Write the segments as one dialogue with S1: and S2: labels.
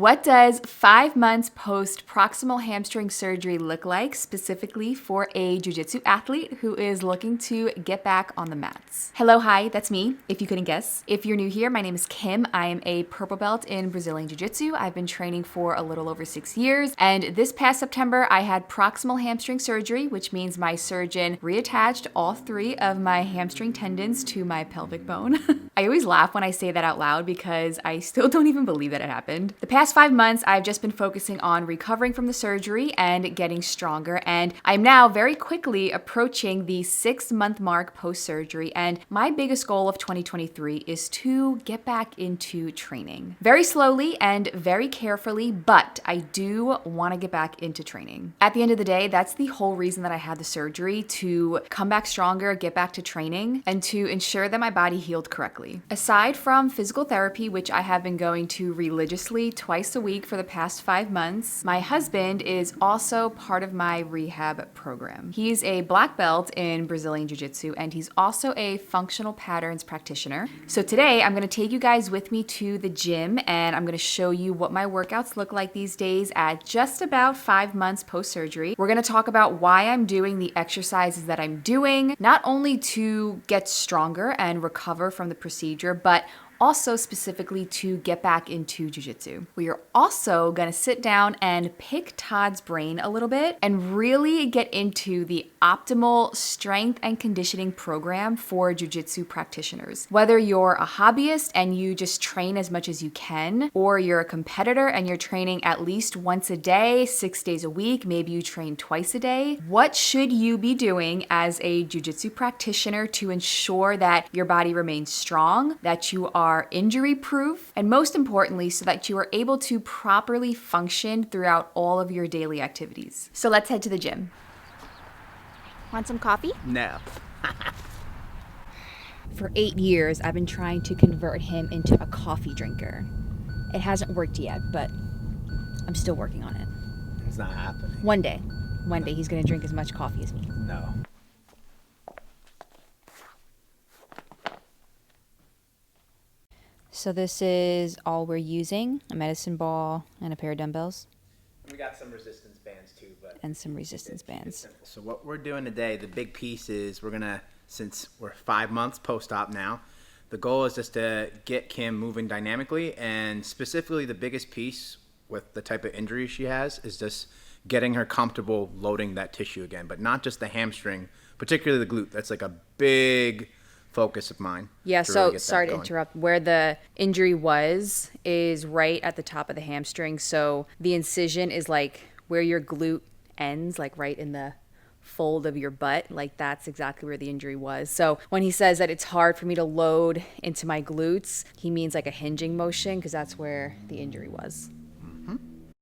S1: What does 5 months post proximal hamstring surgery look like, specifically for a Jiu Jitsu athlete who is looking to get back on the mats? Hello, hi, that's me, if you couldn't guess. If you're new here, my name is Kim. I am a purple belt in Brazilian Jiu Jitsu. I've been training for a little over 6 years, and this past September, I had proximal hamstring surgery, which means my surgeon reattached all 3 of my hamstring tendons to my pelvic bone. I always laugh when I say that out loud because I still don't even believe that it happened. The past 5 months, I've just been focusing on recovering from the surgery and getting stronger, and I'm now very quickly approaching the 6-month mark post-surgery, and my biggest goal of 2023 is to get back into training. Very slowly and very carefully, but I do want to get back into training. At the end of the day, that's the whole reason that I had the surgery, to come back stronger, get back to training, and to ensure that my body healed correctly. Aside from physical therapy, which I have been going to religiously twice a week for the past 5 months, my husband is also part of my rehab program. He's a black belt in Brazilian Jiu Jitsu, and he's also a functional patterns practitioner. So today I'm going to take you guys with me to the gym, and I'm going to show you what my workouts look like these days at just about 5 months post-surgery. We're going to talk about why I'm doing the exercises that I'm doing, not only to get stronger and recover from the procedure, but also specifically to get back into jiu-jitsu. We are also gonna sit down and pick Todd's brain a little bit and really get into the optimal strength and conditioning program for jiu-jitsu practitioners. Whether you're a hobbyist and you just train as much as you can, or you're a competitor and you're training at least once a day, 6 days a week, maybe you train twice a day, what should you be doing as a jiu-jitsu practitioner to ensure that your body remains strong, that you are injury proof, and most importantly, so that you are able to properly function throughout all of your daily activities. So let's head to the gym. Want some coffee?
S2: No.
S1: For 8 years, I've been trying to convert him into a coffee drinker. It hasn't worked yet, but I'm still working on it.
S2: It's not happening.
S1: One day he's gonna drink as much coffee as me.
S2: No.
S1: So this is all we're using: a medicine ball and a pair of dumbbells.
S2: We got some resistance bands too, but
S1: And some resistance bands.
S2: So what we're doing today, the big piece is we're gonna, since we're 5 months post-op now, the goal is just to get Kim moving dynamically, and specifically the biggest piece with the type of injury she has is just getting her comfortable loading that tissue again, but not just the hamstring, particularly the glute. That's like a big focus of mine.
S1: Yeah,
S2: to
S1: so
S2: really get
S1: sorry
S2: that
S1: to
S2: going.
S1: interrupt. Where the injury is right at the top of the hamstring. So the incision is like where your glute ends, like right in the fold of your butt. Like that's exactly where the injury was. So when he says that it's hard for me to load into my glutes, he means like a hinging motion, because that's where the injury was.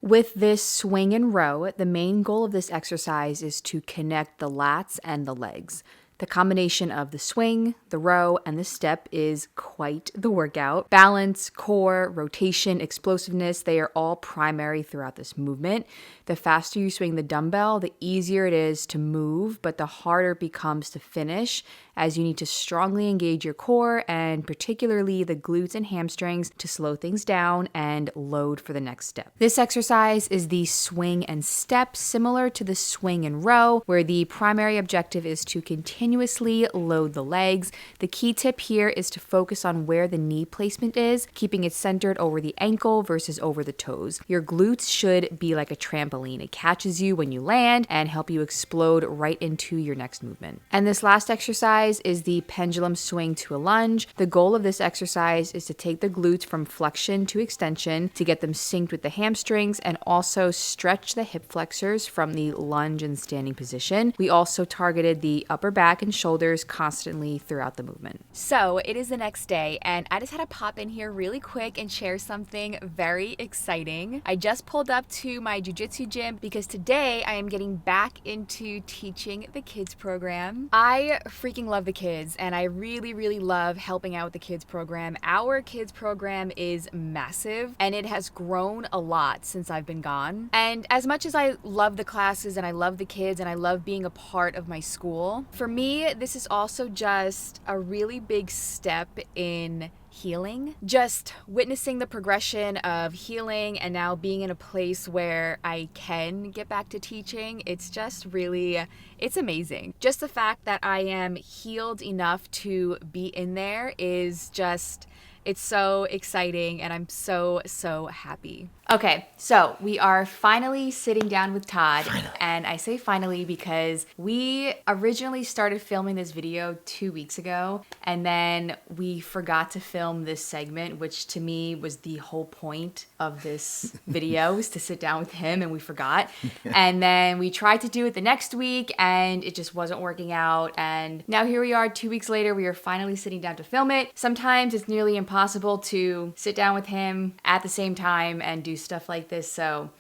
S1: With this swing and row, the main goal of this exercise is to connect the lats and the legs. The combination of the swing, the row, and the step is quite the workout. Balance, core, rotation, explosiveness, they are all primary throughout this movement. The faster you swing the dumbbell, the easier it is to move, but the harder it becomes to finish, as you need to strongly engage your core and particularly the glutes and hamstrings to slow things down and load for the next step. This exercise is the swing and step, similar to the swing and row, where the primary objective is to continuously load the legs. The key tip here is to focus on where the knee placement is, keeping it centered over the ankle versus over the toes. Your glutes should be like a trampoline. It catches you when you land and help you explode right into your next movement. And this last exercise is the pendulum swing to a lunge. The goal of this exercise is to take the glutes from flexion to extension to get them synced with the hamstrings, and also stretch the hip flexors from the lunge and standing position. We also targeted the upper back and shoulders constantly throughout the movement. So it is the next day, and I just had to pop in here really quick and share something very exciting. I just pulled up to my jiu-jitsu gym because today I am getting back into teaching the kids program. I freaking love the kids, and I really, really love helping out with the kids program. Our kids program is massive, and it has grown a lot since I've been gone. And as much as I love the classes and I love the kids and I love being a part of my school, for me, this is also just a really big step in healing. Just witnessing the progression of healing and now being in a place where I can get back to teaching, it's just really, it's amazing. Just the fact that I am healed enough to be in there is just, it's so exciting, and I'm so, so happy. Okay, so we are finally sitting down with Todd. And I say finally because we originally started filming this video 2 weeks ago, and then we forgot to film this segment, which to me was the whole point of this video, was to sit down with him, and we forgot. And then we tried to do it the next week, and it just wasn't working out. And now here we are 2 weeks later, we are finally sitting down to film it. Sometimes it's nearly impossible to sit down with him at the same time and do stuff like this, so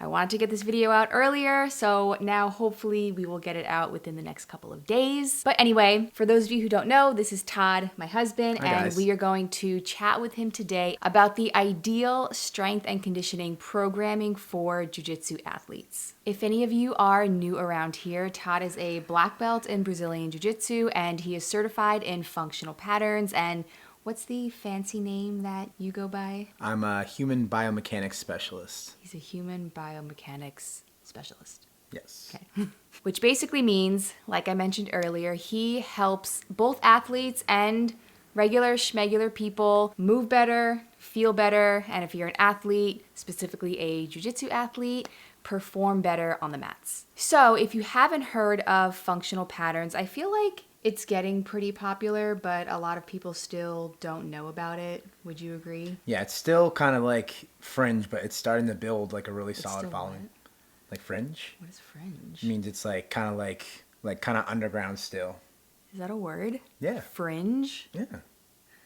S1: I wanted to get this video out earlier, so now hopefully we will get it out within the next couple of days. But anyway, for those of you who don't know, this is Todd, my husband, and we are going to chat with him today about the ideal strength and conditioning programming for Jiu Jitsu athletes. If any of you are new around here, Todd is a black belt in Brazilian Jiu Jitsu, and he is certified in functional patterns. And what's the fancy name that you go by?
S2: I'm a human biomechanics specialist.
S1: He's a human biomechanics specialist.
S2: Yes.
S1: Okay. Which basically means, like I mentioned earlier, he helps both athletes and regular schmegular people move better, feel better, and if you're an athlete, specifically a jiu-jitsu athlete, perform better on the mats. So if you haven't heard of functional patterns, I feel like it's getting pretty popular, but a lot of people still don't know about it. Would you agree?
S2: Yeah, it's still kind of like fringe, but it's starting to build like a really solid following.
S1: What?
S2: Like fringe?
S1: What is fringe?
S2: It means it's like kind of underground still.
S1: Is that a word?
S2: Yeah.
S1: Fringe?
S2: Yeah.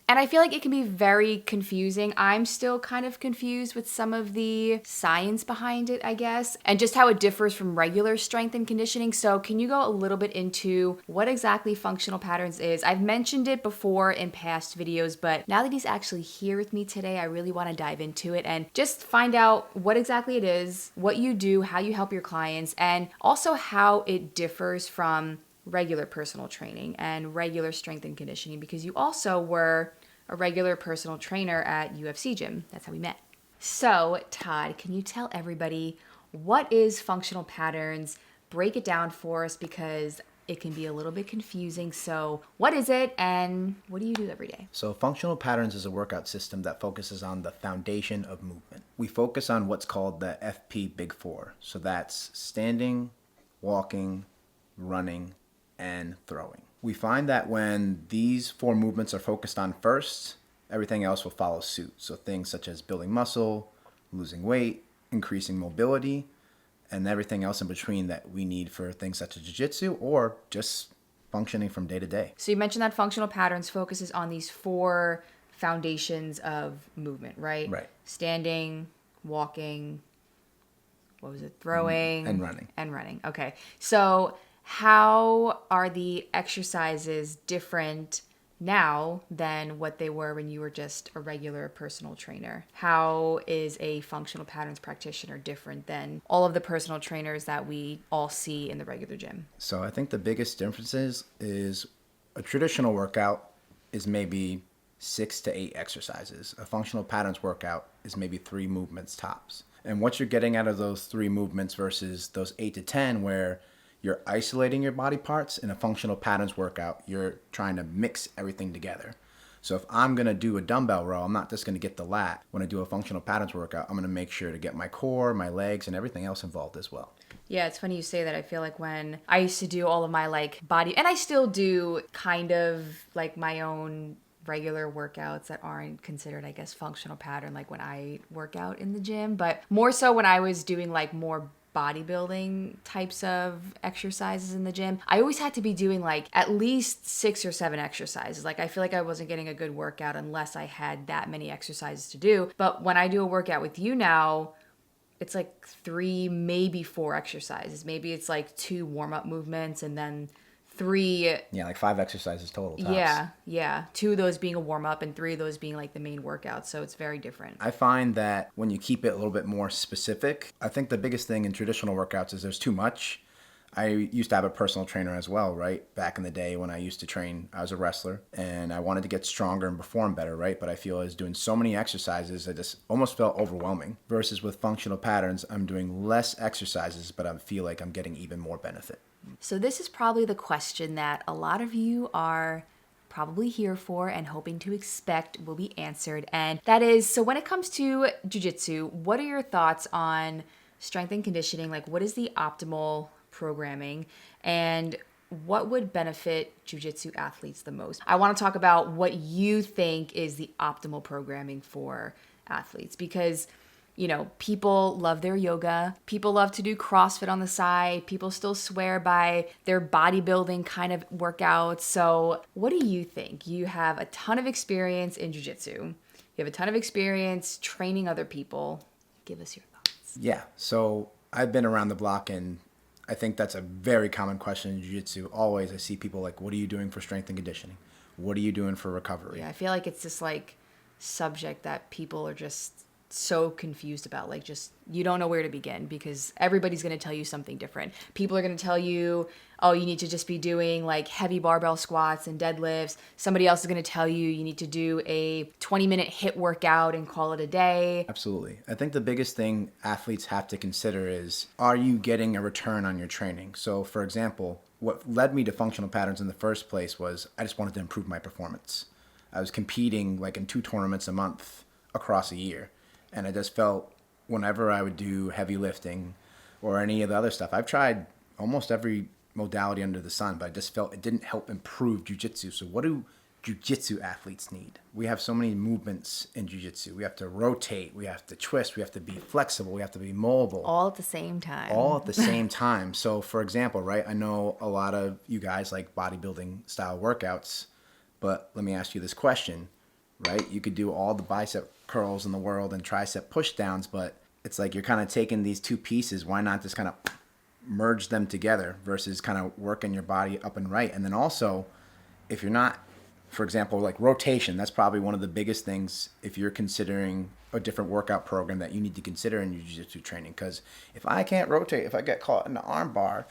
S1: And I feel like it can be very confusing. I'm still kind of confused with some of the science behind it, I guess, and just how it differs from regular strength and conditioning. So can you go a little bit into what exactly functional patterns is? I've mentioned it before in past videos, but now that he's actually here with me today, I really want to dive into it and just find out what exactly it is, what you do, how you help your clients, and also how it differs from regular personal training and regular strength and conditioning, because you also were a regular personal trainer at UFC gym. That's how we met. So, Todd, can you tell everybody what is functional patterns? Break it down for us because it can be a little bit confusing. So, what is it and what do you do every day?
S2: So, functional patterns is a workout system that focuses on the foundation of movement. We focus on what's called the FP Big Four. So, that's standing, walking, running, and throwing. We find that when these four movements are focused on first, everything else will follow suit. So things such as building muscle, losing weight, increasing mobility, and everything else in between that we need for things such as jiu-jitsu or just functioning from day to day.
S1: So you mentioned that functional patterns focuses on these four foundations of movement, right?
S2: Right.
S1: Standing, walking, what was it? Throwing.
S2: And running.
S1: And running. Okay. So how are the exercises different now than what they were when you were just a regular personal trainer? How is a functional patterns practitioner different than all of the personal trainers that we all see in the regular gym?
S2: So I think the biggest differences is a traditional workout is maybe 6 to 8 exercises. A functional patterns workout is maybe 3 movements tops. And what you're getting out of those 3 movements versus those 8 to 10 where you're isolating your body parts. In a functional patterns workout, you're trying to mix everything together. So if I'm going to do a dumbbell row, I'm not just going to get the lat. When I do a functional patterns workout, I'm going to make sure to get my core, my legs, and everything else involved as well.
S1: Yeah, it's funny you say that. I feel like when I used to do all of my like body, and I still do kind of like my own regular workouts that aren't considered, I guess, functional pattern, like when I work out in the gym, but more so when I was doing like more bodybuilding types of exercises in the gym, I always had to be doing like at least 6 or 7 exercises. Like I feel like I wasn't getting a good workout unless I had that many exercises to do. But when I do a workout with you now, it's like 3, maybe 4 exercises. Maybe it's like 2 warm-up movements and then 3.
S2: Yeah, like 5 exercises total tops.
S1: Yeah. 2 of those being a warm-up and 3 of those being like the main workout. So it's very different.
S2: I find that when you keep it a little bit more specific, I think the biggest thing in traditional workouts is there's too much. I used to have a personal trainer as well, right? Back in the day when I used to train, I was a wrestler and I wanted to get stronger and perform better, right? But I feel I was doing so many exercises, I just almost felt overwhelming. Versus with functional patterns, I'm doing less exercises, but I feel like I'm getting even more benefit.
S1: So this is probably the question that a lot of you are probably here for and hoping to expect will be answered. And that is, so when it comes to jiu-jitsu, what are your thoughts on strength and conditioning? Like, what is the optimal programming and what would benefit jiu-jitsu athletes the most? I want to talk about what you think is the optimal programming for athletes because people love their yoga. People love to do CrossFit on the side. People still swear by their bodybuilding kind of workouts. So what do you think? You have a ton of experience in jiu-jitsu. You have a ton of experience training other people. Give us your thoughts.
S2: Yeah, so I've been around the block and I think that's a very common question in jiu-jitsu. Always I see people like, what are you doing for strength and conditioning? What are you doing for recovery?
S1: Yeah, I feel like it's this like subject that people are just so confused about. Like, just you don't know where to begin because everybody's going to tell you something different. People are going to tell you, oh, you need to just be doing like heavy barbell squats and deadlifts. Somebody else is going to tell you you need to do a 20-minute HIIT workout and call it a day.
S2: Absolutely. I think the biggest thing athletes have to consider is, are you getting a return on your training? So for example, what led me to functional patterns in the first place was I just wanted to improve my performance. I was competing like in 2 tournaments a month across a year. And I just felt whenever I would do heavy lifting or any of the other stuff, I've tried almost every modality under the sun, but I just felt it didn't help improve jiu-jitsu. So what do jiu-jitsu athletes need? We have so many movements in jiu-jitsu. We have to rotate, we have to twist, we have to be flexible, we have to be mobile.
S1: All at the same time.
S2: All at the same time. So for example, right, I know a lot of you guys like bodybuilding style workouts, but let me ask you this question, right? You could do all the bicep curls in the world and tricep push downs, but it's like you're kind of taking these 2 pieces. Why not just kind of merge them together versus kind of working your body up and right? And then also, if you're not, for example, like rotation, that's probably one of the biggest things if you're considering a different workout program that you need to consider in your jiu-jitsu training. Because if I can't rotate, if I get caught in the arm bar,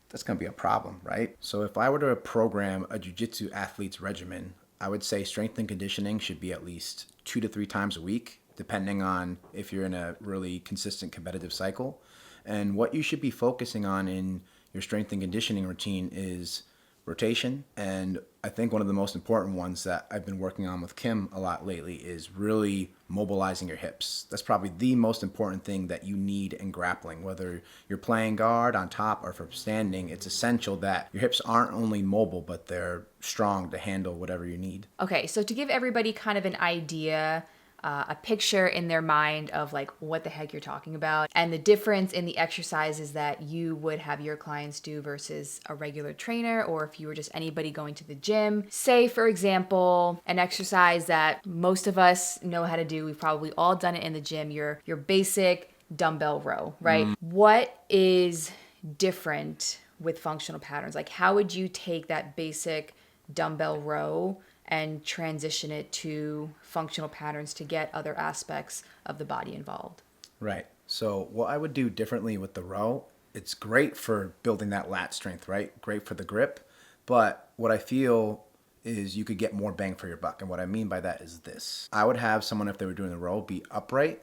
S2: that's going to be a problem, right? So if I were to program a jiu-jitsu athlete's regimen, I would say strength and conditioning should be at least 2 to 3 times a week, depending on if you're in a really consistent competitive cycle. And what you should be focusing on in your strength and conditioning routine is rotation. And I think one of the most important ones that I've been working on with Kim a lot lately is really mobilizing your hips. That's probably the most important thing that you need in grappling. Whether you're playing guard on top or from standing, it's essential that your hips aren't only mobile, but they're strong to handle whatever you need.
S1: Okay, so to give everybody kind of an idea, a picture in their mind of like what the heck you're talking about and the difference in the exercises that you would have your clients do versus a regular trainer, or if you were just anybody going to the gym. Say, for example, an exercise that most of us know how to do, we've probably all done it in the gym, your basic dumbbell row, right? What is different with functional patterns? Like, how would you take that basic dumbbell row and transition it to functional patterns to get other aspects of the body involved?
S2: Right. So what I would do differently with the row, it's great for building that lat strength, right? Great for the grip. But what I feel is you could get more bang for your buck. And what I mean by that is this. I would have someone, if they were doing the row, be upright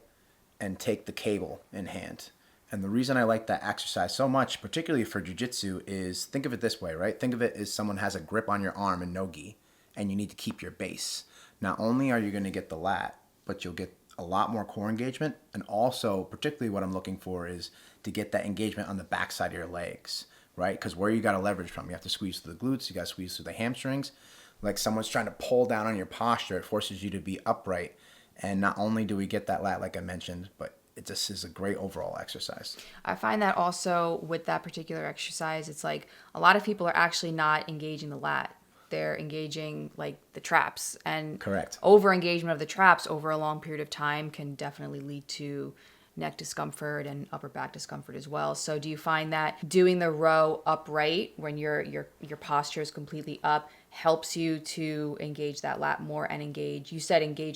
S2: and take the cable in hand. And the reason I like that exercise so much, particularly for jiu-jitsu, is think of it this way, right? Think of it as someone has a grip on your arm in no-gi, and you need to keep your base. Not only are you going to get the lat, but you'll get a lot more core engagement. And also, particularly what I'm looking for is to get that engagement on the backside of your legs, right? Because where you got to leverage from, you have to squeeze through the glutes, you got to squeeze through the hamstrings. Like someone's trying to pull down on your posture, it forces you to be upright. And not only do we get that lat, like I mentioned, but it just is a great overall exercise.
S1: I find that also with that particular exercise, it's like a lot of people are actually not engaging the lat. They're engaging like the traps, and
S2: correct.
S1: Over engagement of the traps over a long period of time can definitely lead to neck discomfort and upper back discomfort as well. So do you find that doing the row upright when your posture is completely up helps you to engage that lat more and engage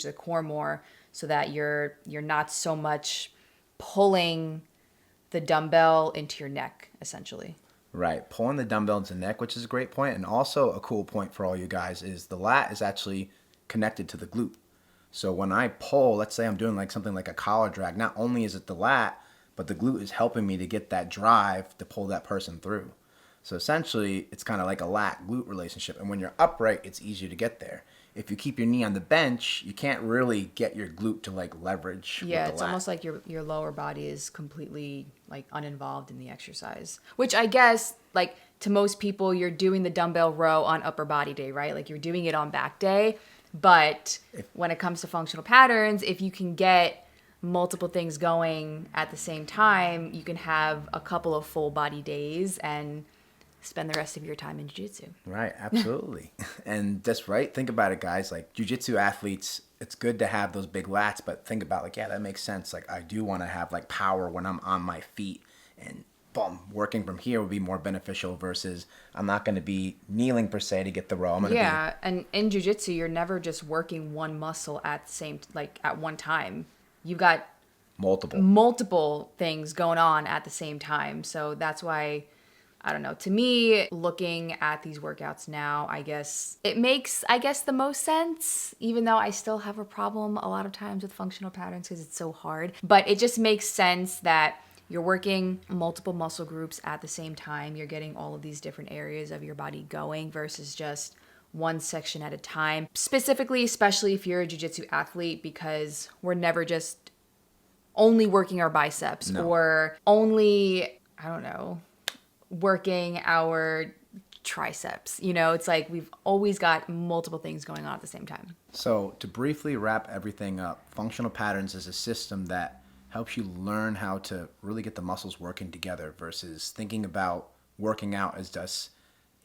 S1: the core more, so that you're not so much pulling the dumbbell into your neck essentially?
S2: Right. Pulling the dumbbell into the neck, which is a great point. And also a cool point for all you guys is the lat is actually connected to the glute. So when I pull, let's say I'm doing like something like a collar drag, not only is it the lat, but the glute is helping me to get that drive to pull that person through. So essentially, it's kind of like a lat glute relationship. And when you're upright, it's easier to get there. If you keep your knee on the bench, you can't really get your glute to like leverage
S1: Yeah,
S2: with the
S1: it's
S2: lat.
S1: almost like your lower body is completely like uninvolved in the exercise. Which I guess like to most people you're doing the dumbbell row on upper body day, right? Like you're doing it on back day. But when it comes to functional patterns, if you can get multiple things going at the same time, you can have a couple of full body days and spend the rest of your time in jiu-jitsu.
S2: Right, absolutely. And that's right. Think about it, guys. Like jiu-jitsu athletes, it's good to have those big lats, but think about like, yeah, that makes sense. Like I do want to have like power when I'm on my feet, and boom, working from here would be more beneficial versus I'm not going to be kneeling per se to get the row. I'm going to
S1: Yeah, and in jiu-jitsu, you're never just working one muscle at the same, like at one time. You've got multiple things going on at the same time. So that's why, I don't know, to me, looking at these workouts now, I guess it makes, the most sense, even though I still have a problem a lot of times with functional patterns because it's so hard. But it just makes sense that you're working multiple muscle groups at the same time. You're getting all of these different areas of your body going versus just one section at a time. Specifically, especially if you're a jiu-jitsu athlete, because we're never just only working our biceps or only, I don't know, working our triceps. You know, it's like we've always got multiple things going on at the same time.
S2: So to briefly wrap everything up, functional patterns is a system that helps you learn how to really get the muscles working together versus thinking about working out as just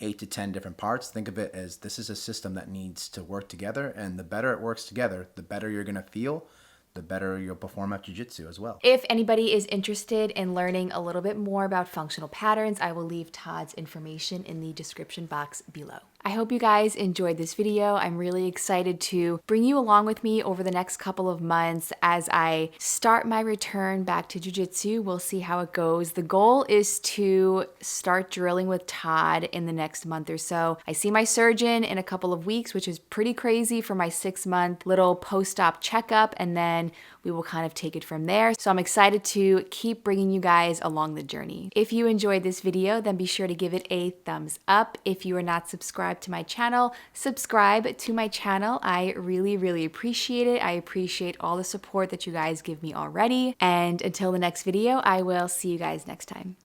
S2: 8 to 10 different parts. Think of it as this is a system that needs to work together, and the better it works together, the better you're going to feel, the better you'll perform at jiu-jitsu as well.
S1: If anybody is interested in learning a little bit more about functional patterns, I will leave Todd's information in the description box below. I hope you guys enjoyed this video. I'm really excited to bring you along with me over the next couple of months as I start my return back to jiu-jitsu. We'll see how it goes. The goal is to start drilling with Todd in the next month or so. I see my surgeon in a couple of weeks, which is pretty crazy for my 6-month little post-op checkup, and then we will kind of take it from there. So I'm excited to keep bringing you guys along the journey. If you enjoyed this video, then be sure to give it a thumbs up. If you are not subscribed to my channel, subscribe to my channel. I really, really appreciate it. I appreciate all the support that you guys give me already. And until the next video, I will see you guys next time.